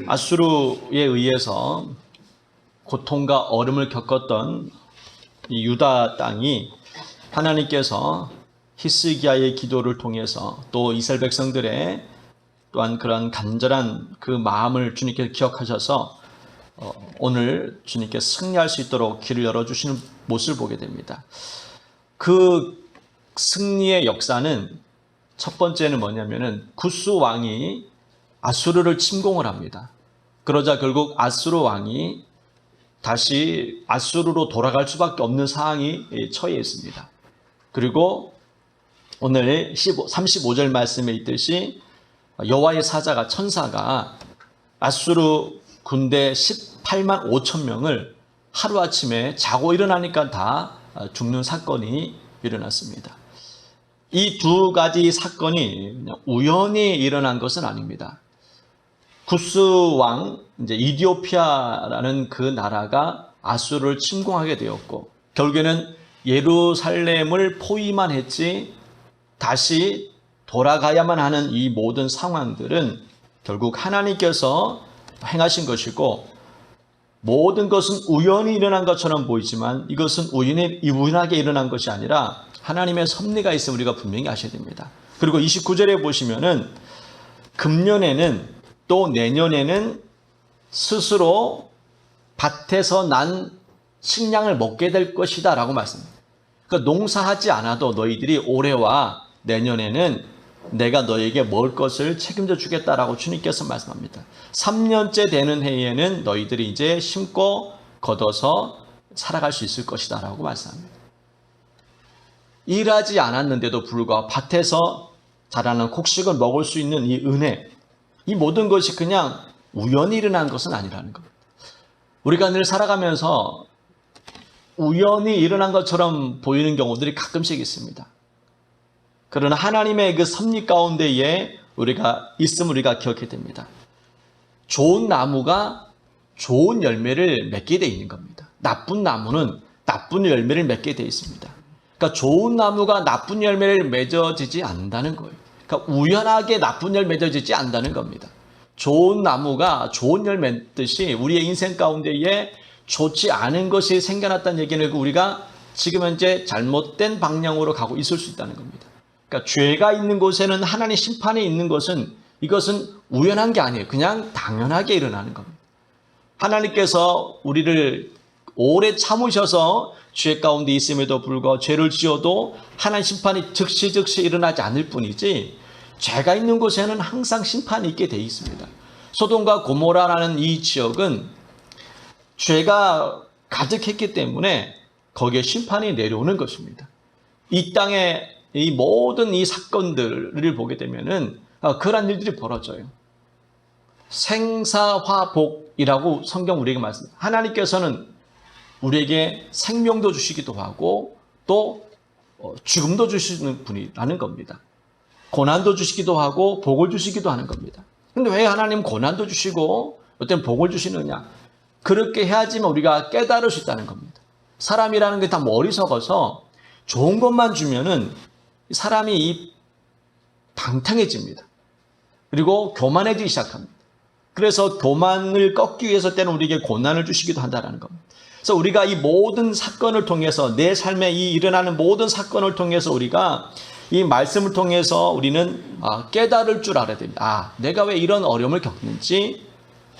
아수르에 의해서 고통과 어려움을 겪었던 이 유다 땅이 하나님께서 히스기야의 기도를 통해서 또 이스라엘 백성들의 또한 그런 간절한 그 마음을 주님께서 기억하셔서 오늘 주님께 승리할 수 있도록 길을 열어주시는 모습을 보게 됩니다. 그 승리의 역사는 첫 번째는 뭐냐면은 구스 왕이 아수르를 침공을 합니다. 그러자 결국 아수르 왕이 다시 아수르로 돌아갈 수밖에 없는 상황이 처해 있습니다. 그리고 오늘 35절 말씀에 있듯이 여호와의 사자가 천사가 아수르 군대 18만 5천 명을 하루아침에 자고 일어나니까 다 죽는 사건이 일어났습니다. 이 두 가지 사건이 그냥 우연히 일어난 것은 아닙니다. 구스 왕, 이제 이디오피아라는 그 나라가 아수르를 침공하게 되었고, 결국에는 예루살렘을 포위만 했지 다시 돌아가야만 하는 이 모든 상황들은 결국 하나님께서 행하신 것이고, 모든 것은 우연히 일어난 것처럼 보이지만 이것은 우연하게 일어난 것이 아니라 하나님의 섭리가 있음을 우리가 분명히 아셔야 됩니다. 그리고 29절에 보시면은 금년에는 또 내년에는 스스로 밭에서 난 식량을 먹게 될 것이다 라고 말씀합니다. 그러니까 농사하지 않아도 너희들이 올해와 내년에는 내가 너에게 먹을 것을 책임져 주겠다라고 주님께서 말씀합니다. 3년째 되는 해에는 너희들이 이제 심고 걷어서 살아갈 수 있을 것이다 라고 말씀합니다. 일하지 않았는데도 불구하고 밭에서 자라는 곡식을 먹을 수 있는 이 은혜, 이 모든 것이 그냥 우연히 일어난 것은 아니라는 겁니다. 우리가 늘 살아가면서 우연히 일어난 것처럼 보이는 경우들이 가끔씩 있습니다. 그러나 하나님의 그 섭리 가운데에 우리가 있음을 우리가 기억해야 됩니다. 좋은 나무가 좋은 열매를 맺게 되어 있는 겁니다. 나쁜 나무는 나쁜 열매를 맺게 되어 있습니다. 그러니까 좋은 나무가 나쁜 열매를 맺어지지 않는다는 거예요. 그러니까 우연하게 나쁜 열매 맺어지지 않는다는 겁니다. 좋은 나무가 좋은 열매 맺듯이 우리의 인생 가운데에 좋지 않은 것이 생겨났다는 얘기는 우리가 지금 현재 잘못된 방향으로 가고 있을 수 있다는 겁니다. 그러니까 죄가 있는 곳에는 하나님의 심판이 있는 것은 이것은 우연한 게 아니에요. 그냥 당연하게 일어나는 겁니다. 하나님께서 우리를 오래 참으셔서 죄 가운데 있음에도 불구하고 죄를 지어도 하나님 심판이 즉시 일어나지 않을 뿐이지 죄가 있는 곳에는 항상 심판이 있게 되어 있습니다. 소돔과 고모라라는 이 지역은 죄가 가득했기 때문에 거기에 심판이 내려오는 것입니다. 이 땅에 이 모든 이 사건들을 보게 되면은 그런 일들이 벌어져요. 생사화복이라고 성경 우리에게 말씀합니다. 하나님께서는 우리에게 생명도 주시기도 하고 또 죽음도 주시는 분이라는 겁니다. 고난도 주시기도 하고 복을 주시기도 하는 겁니다. 근데 왜 하나님 고난도 주시고 어떤 복을 주시느냐? 그렇게 해야지만 우리가 깨달을 수 있다는 겁니다. 사람이라는 게 다 어리석어서 좋은 것만 주면은 사람이 방탕해집니다. 그리고 교만해지기 시작합니다. 그래서 교만을 꺾기 위해서 때는 우리에게 고난을 주시기도 한다는 겁니다. 그래서 우리가 이 모든 사건을 통해서 내 삶에 이 일어나는 모든 사건을 통해서 우리가 이 말씀을 통해서 우리는 깨달을 줄 알아야 됩니다. 내가 왜 이런 어려움을 겪는지,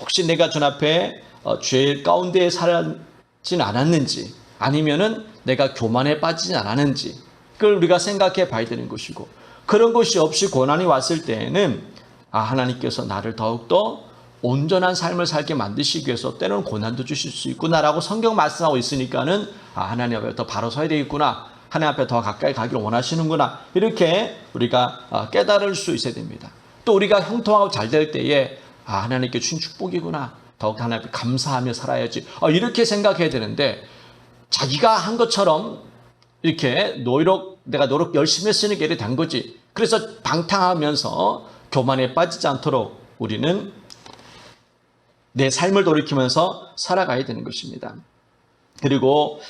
혹시 내가 주 앞에 죄 가운데 살진 않았는지, 아니면은 내가 교만에 빠지지 않았는지, 그걸 우리가 생각해 봐야 되는 것이고, 그런 것이 없이 고난이 왔을 때에는 하나님께서 나를 더욱더 온전한 삶을 살게 만드시기 위해서 때로는 고난도 주실 수 있구나라고 성경 말씀하고 있으니까는 하나님 앞에 더 바로 서야 되겠구나, 하나님 앞에 더 가까이 가기를 원하시는구나, 이렇게 우리가 깨달을 수 있어야 됩니다. 또 우리가 형통하고 잘 될 때에 하나님께 주신 축복이구나, 더욱 하나님 앞에 감사하며 살아야지, 이렇게 생각해야 되는데 자기가 한 것처럼 이렇게 내가 노력 열심히 했으니까 이렇게 된 거지, 그래서 방탕하면서 교만에 빠지지 않도록 우리는 내 삶을 돌이키면서 살아가야 되는 것입니다. 그리고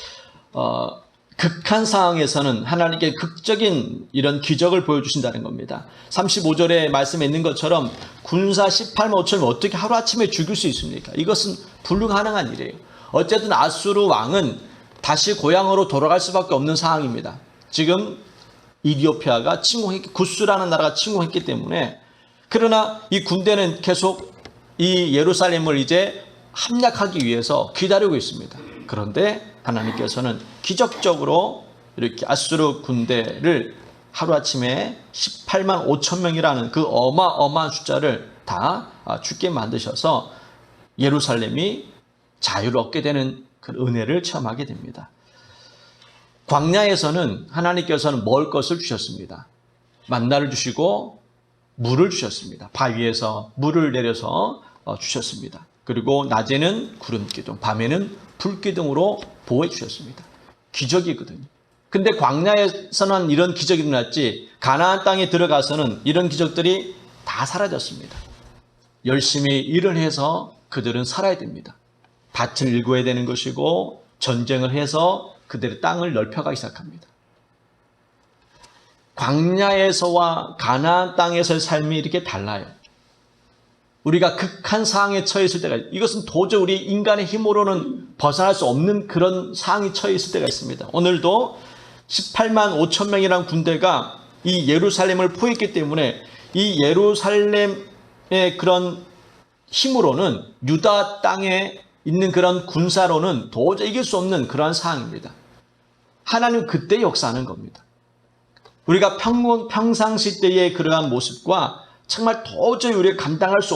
극한 상황에서는 하나님께 극적인 이런 기적을 보여주신다는 겁니다. 35절에 말씀에 있는 것처럼 군사 18만 5천을 어떻게 하루아침에 죽일 수 있습니까? 이것은 불가능한 일이에요. 어쨌든 아수르 왕은 다시 고향으로 돌아갈 수밖에 없는 상황입니다. 지금 이디오피아가 구스라는 나라가 침공했기 때문에. 그러나 이 군대는 계속 이 예루살렘을 이제 함락하기 위해서 기다리고 있습니다. 그런데 하나님께서는 기적적으로 이렇게 아수르 군대를 하루아침에 18만 5천 명이라는 그 어마어마한 숫자를 다 죽게 만드셔서 예루살렘이 자유를 얻게 되는 그 은혜를 체험하게 됩니다. 광야에서는 하나님께서는 먹을 것을 주셨습니다. 만나를 주시고 물을 주셨습니다. 바위에서 물을 내려서 주셨습니다. 그리고 낮에는 구름기둥, 밤에는 불기둥으로 보호해 주셨습니다. 기적이거든요. 근데 광야에서는 이런 기적이 일어났지 가나안 땅에 들어가서는 이런 기적들이 다 사라졌습니다. 열심히 일을 해서 그들은 살아야 됩니다. 밭을 일구어야 되는 것이고 전쟁을 해서 그들의 땅을 넓혀가기 시작합니다. 광야에서와 가나안 땅에서의 삶이 이렇게 달라요. 우리가 극한 상황에 처해 있을 때가, 이것은 도저히 우리 인간의 힘으로는 벗어날 수 없는 그런 상황에 처해 있을 때가 있습니다. 오늘도 18만 5천 명이라는 군대가 이 예루살렘을 포했기 때문에 이 예루살렘의 그런 힘으로는 유다 땅에 있는 그런 군사로는 도저히 이길 수 없는 그러한 상황입니다. 하나님은 그때 역사하는 겁니다. 우리가 평상시 때의 그러한 모습과 정말 도저히 우리가 감당할 수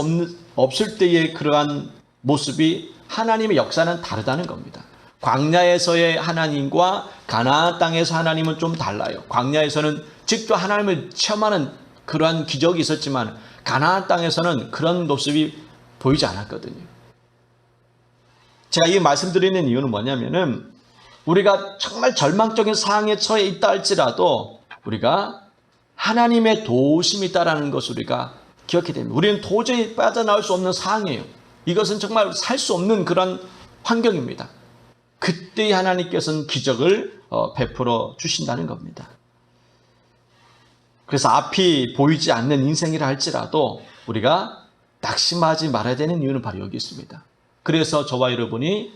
없을 때의 그러한 모습이 하나님의 역사는 다르다는 겁니다. 광야에서의 하나님과 가나안 땅에서 하나님은 좀 달라요. 광야에서는 직접 하나님을 체험하는 그러한 기적이 있었지만 가나안 땅에서는 그런 모습이 보이지 않았거든요. 제가 이 말씀드리는 이유는 뭐냐면은 우리가 정말 절망적인 상황에 처해 있다 할지라도 우리가 하나님의 도우심이 있다는 것을 우리가 기억해야 됩니다. 우리는 도저히 빠져나올 수 없는 상황이에요. 이것은 정말 살 수 없는 그런 환경입니다. 그때 하나님께서는 기적을 베풀어 주신다는 겁니다. 그래서 앞이 보이지 않는 인생이라 할지라도 우리가 낙심하지 말아야 되는 이유는 바로 여기 있습니다. 그래서 저와 여러분이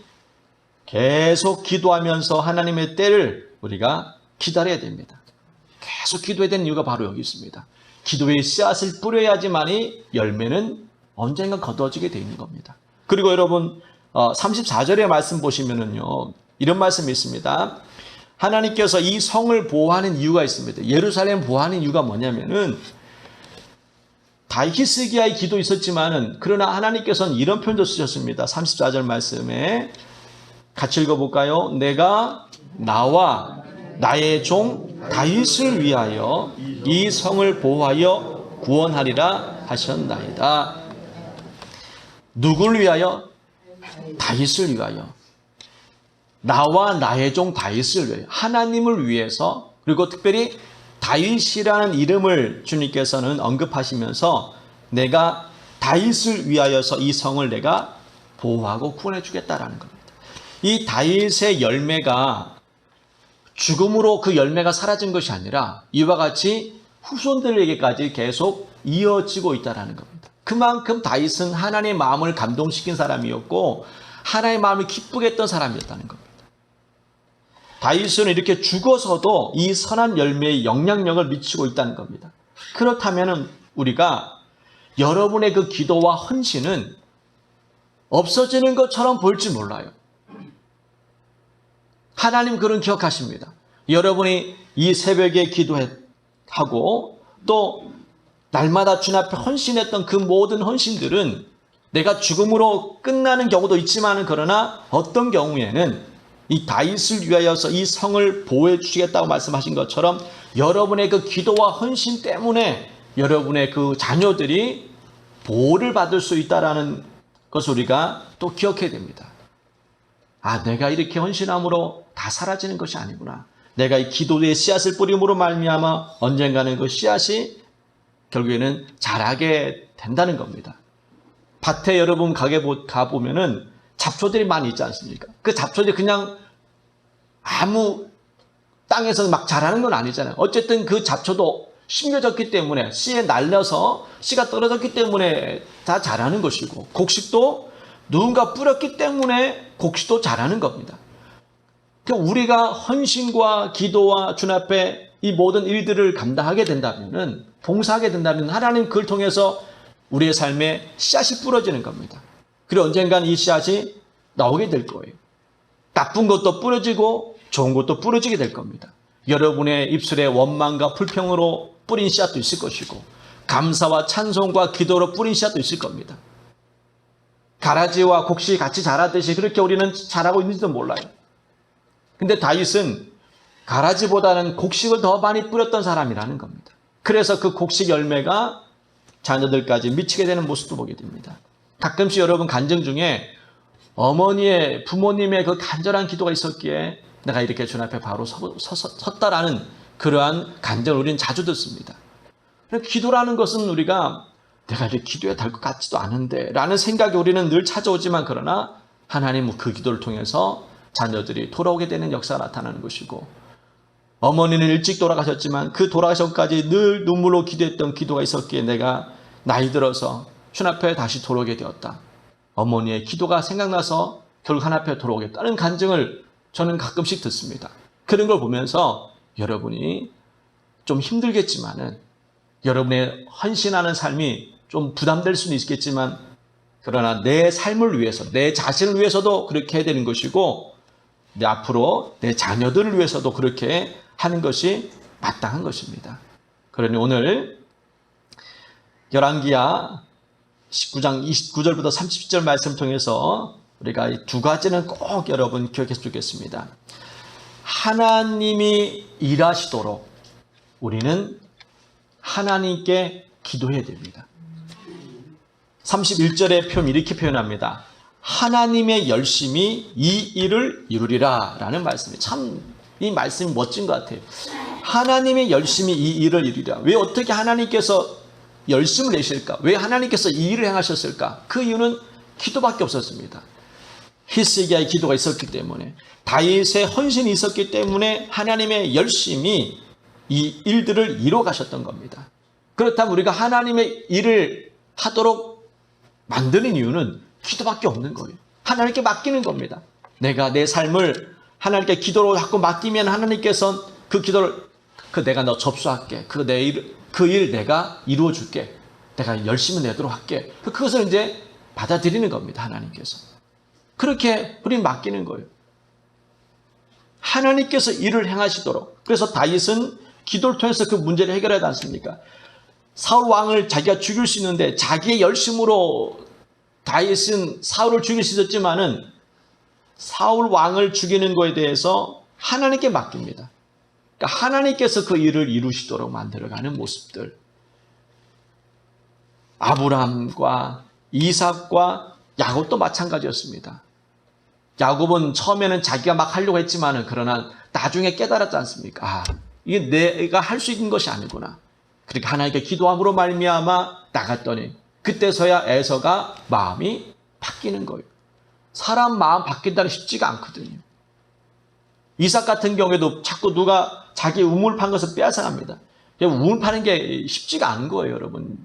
계속 기도하면서 하나님의 때를 우리가 기다려야 됩니다. 계속 기도해야 되는 이유가 바로 여기 있습니다. 기도의 씨앗을 뿌려야지만이 열매는 언젠가 거두어지게 되어 있는 겁니다. 그리고 여러분 34절의 말씀 보시면은요, 이런 말씀이 있습니다. 하나님께서 이 성을 보호하는 이유가 있습니다. 예루살렘 보호하는 이유가 뭐냐면은 히스기야의 기도 있었지만은 그러나 하나님께서는 이런 표현도 쓰셨습니다. 34절 말씀에 같이 읽어볼까요? 내가 나와 나의 종 다윗을 위하여 이 성을 보호하여 구원하리라 하셨나이다. 누구를 위하여? 다윗을 위하여. 나와 나의 종 다윗을 위하여. 하나님을 위해서, 그리고 특별히 다윗이라는 이름을 주님께서는 언급하시면서 내가 다윗을 위하여서 이 성을 내가 보호하고 구원해 주겠다라는 겁니다. 이 다윗의 열매가 죽음으로 그 열매가 사라진 것이 아니라 이와 같이 후손들에게까지 계속 이어지고 있다는 겁니다. 그만큼 다윗은 하나님의 마음을 감동시킨 사람이었고 하나님의 마음을 기쁘게 했던 사람이었다는 겁니다. 다윗은 이렇게 죽어서도 이 선한 열매의 영향력을 미치고 있다는 겁니다. 그렇다면 우리가 여러분의 그 기도와 헌신은 없어지는 것처럼 보일지 몰라요. 하나님 그런 기억하십니다. 여러분이 이 새벽에 기도하고 또 날마다 주님 앞에 헌신했던 그 모든 헌신들은 내가 죽음으로 끝나는 경우도 있지만 그러나 어떤 경우에는 이 다윗을 위하여서 이 성을 보호해 주시겠다고 말씀하신 것처럼 여러분의 그 기도와 헌신 때문에 여러분의 그 자녀들이 보호를 받을 수 있다는 것을 우리가 또 기억해야 됩니다. 아, 내가 이렇게 헌신함으로 다 사라지는 것이 아니구나. 내가 이 기도의 씨앗을 뿌림으로 말미암아 언젠가는 그 씨앗이 결국에는 자라게 된다는 겁니다. 밭에 여러분 가보면은 잡초들이 많이 있지 않습니까? 그 잡초들이 그냥 아무 땅에서 막 자라는 건 아니잖아요. 어쨌든 그 잡초도 심겨졌기 때문에 씨에 날려서 씨가 떨어졌기 때문에 다 자라는 것이고, 곡식도 누군가 뿌렸기 때문에 곡식도 자라는 겁니다. 그러니까 우리가 헌신과 기도와 주님 앞에 이 모든 일들을 감당하게 된다면은, 봉사하게 된다면 하나님 그걸 통해서 우리의 삶에 씨앗이 뿌려지는 겁니다. 그리고 언젠간 이 씨앗이 나오게 될 거예요. 나쁜 것도 뿌려지고 좋은 것도 뿌려지게 될 겁니다. 여러분의 입술에 원망과 불평으로 뿌린 씨앗도 있을 것이고, 감사와 찬송과 기도로 뿌린 씨앗도 있을 겁니다. 가라지와 곡식이 같이 자라듯이 그렇게 우리는 자라고 있는지도 몰라요. 근데 다윗은 가라지보다는 곡식을 더 많이 뿌렸던 사람이라는 겁니다. 그래서 그 곡식 열매가 자녀들까지 미치게 되는 모습도 보게 됩니다. 가끔씩 여러분 간증 중에 어머니의, 부모님의 그 간절한 기도가 있었기에 내가 이렇게 주님 앞에 바로 섰다라는 그러한 간증을 우리는 자주 듣습니다. 기도라는 것은 우리가 내가 이렇게 기도해야 될 것 같지도 않은데 라는 생각이 우리는 늘 찾아오지만, 그러나 하나님은 그 기도를 통해서 자녀들이 돌아오게 되는 역사가 나타나는 것이고, 어머니는 일찍 돌아가셨지만 그 돌아가시기까지 늘 눈물로 기도했던 기도가 있었기에 내가 나이 들어서 주님 앞에 다시 돌아오게 되었다. 어머니의 기도가 생각나서 결국 하나님 앞에 돌아오겠다는 간증을 저는 가끔씩 듣습니다. 그런 걸 보면서 여러분이 좀 힘들겠지만은, 여러분의 헌신하는 삶이 좀 부담될 수는 있겠지만, 그러나 내 삶을 위해서, 내 자신을 위해서도 그렇게 해야 되는 것이고, 내 앞으로 내 자녀들을 위해서도 그렇게 하는 것이 마땅한 것입니다. 그러니 오늘 열왕기하 19장 29절부터 30절 말씀 통해서 우리가 이 두 가지는 꼭 여러분 기억했으면 좋겠습니다. 하나님이 일하시도록 우리는 하나님께 기도해야 됩니다. 31절의 표현 이렇게 표현합니다. 하나님의 열심히 이 일을 이루리라 라는 말씀이, 참 이 말씀이 멋진 것 같아요. 하나님의 열심히 이 일을 이루리라. 왜 어떻게 하나님께서 열심을 내실까? 왜 하나님께서 이 일을 행하셨을까? 그 이유는 기도밖에 없었습니다. 히스기야의 기도가 있었기 때문에, 다윗의 헌신이 있었기 때문에 하나님의 열심히 이 일들을 이루어 가셨던 겁니다. 그렇다면 우리가 하나님의 일을 하도록 만드는 이유는 기도밖에 없는 거예요. 하나님께 맡기는 겁니다. 내가 내 삶을 하나님께 기도로 자꾸 맡기면 하나님께서 그 기도를, 내가 너 접수할게. 그 일 내가 이루어 줄게. 내가 열심히 내도록 할게. 그것을 이제 받아들이는 겁니다. 하나님께서. 그렇게 우리는 맡기는 거예요. 하나님께서 일을 행하시도록. 그래서 다윗은 기도를 통해서 그 문제를 해결하지 않습니까? 사울 왕을 자기가 죽일 수 있는데 자기의 열심으로 다윗은 사울을 죽일 수 있었지만은 사울 왕을 죽이는 것에 대해서 하나님께 맡깁니다. 그러니까 하나님께서 그 일을 이루시도록 만들어가는 모습들. 아브라함과 이삭과 야곱도 마찬가지였습니다. 야곱은 처음에는 자기가 막 하려고 했지만은, 그러나 나중에 깨달았지 않습니까? 아, 이게 내가 할 수 있는 것이 아니구나. 그러니까 하나님께 기도함으로 말미암아 나갔더니 그때서야 에서가 마음이 바뀌는 거예요. 사람 마음 바뀐다는 게 쉽지가 않거든요. 이삭 같은 경우에도 자꾸 누가 자기 우물 판 것을 빼앗아갑니다. 우물 파는 게 쉽지가 않은 거예요, 여러분.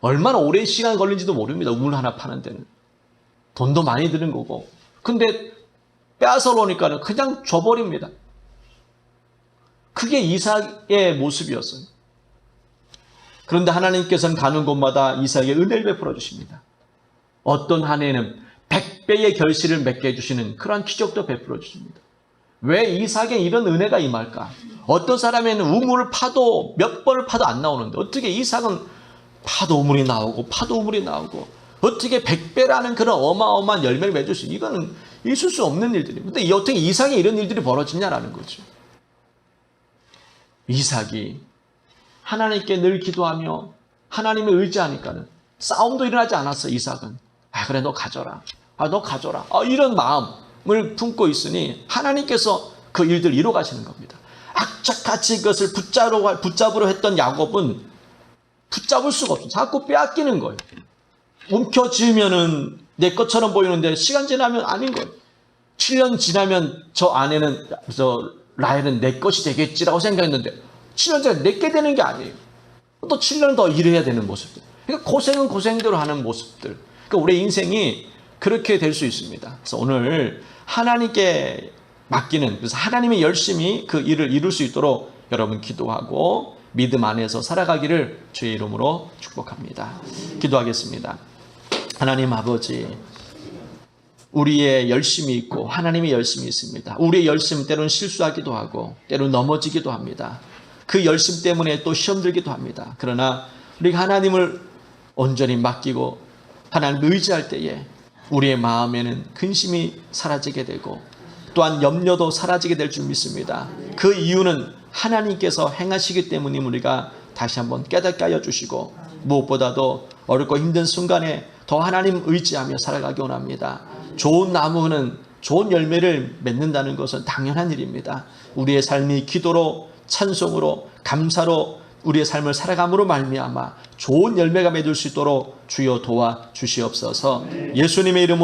얼마나 오랜 시간 걸린지도 모릅니다. 우물 하나 파는 데는. 돈도 많이 드는 거고. 근데 빼앗아 오니까 그냥 줘버립니다. 그게 이삭의 모습이었어요. 그런데 하나님께서는 가는 곳마다 이삭에게 은혜를 베풀어 주십니다. 어떤 한 해에는 100배의 결실을 맺게 해주시는 그러한 기적도 베풀어 주십니다. 왜 이삭에 이런 은혜가 임할까? 어떤 사람에는 우물을 파도 몇 번을 파도 안 나오는데 어떻게 이삭은 파도 우물이 나오고 파도 우물이 나오고 어떻게 100배라는 그런 어마어마한 열매를 맺을 수 있는, 이거는 있을 수 없는 일들이에요. 근데 어떻게 이삭에 이런 일들이 벌어지냐라는 거죠. 이삭이 하나님께 늘 기도하며 하나님을 의지하니까는 싸움도 일어나지 않았어. 이삭은 그래 너 가져라. 너 가져라. 이런 마음을 품고 있으니 하나님께서 그 일들을 이루어 가시는 겁니다. 악착같이 그것을 붙잡으려 했던 야곱은 붙잡을 수가 없어요. 자꾸 빼앗기는 거예요. 움켜쥐면은 내 것처럼 보이는데 시간 지나면 아닌 거예요. 7년 지나면 저 아내는 라헬은 내 것이 되겠지라고 생각했는데 7년 전에 내게 되는 게 아니에요. 또 7년 더 일해야 되는 모습들. 그러니까 고생은 고생대로 하는 모습들. 그러니까 우리 인생이 그렇게 될 수 있습니다. 그래서 오늘 하나님께 맡기는, 그래서 하나님이 열심히 그 일을 이룰 수 있도록 여러분 기도하고 믿음 안에서 살아가기를 주의 이름으로 축복합니다. 기도하겠습니다. 하나님 아버지, 우리의 열심이 있고 하나님의 열심이 있습니다. 우리의 열심 때로는 실수하기도 하고 때로는 넘어지기도 합니다. 그 열심 때문에 또 시험 들기도 합니다. 그러나 우리가 하나님을 온전히 맡기고 하나님을 의지할 때에 우리의 마음에는 근심이 사라지게 되고 또한 염려도 사라지게 될 줄 믿습니다. 그 이유는 하나님께서 행하시기 때문에 우리가 다시 한번 깨닫게 하여 주시고 무엇보다도 어렵고 힘든 순간에 더 하나님 의지하며 살아가기 원합니다. 좋은 나무는 좋은 열매를 맺는다는 것은 당연한 일입니다. 우리의 삶이 기도로 찬송으로 감사로 우리의 삶을 살아감으로 말미암아 좋은 열매가 맺을 수 있도록 주여 도와 주시옵소서. 예수님의 이름으로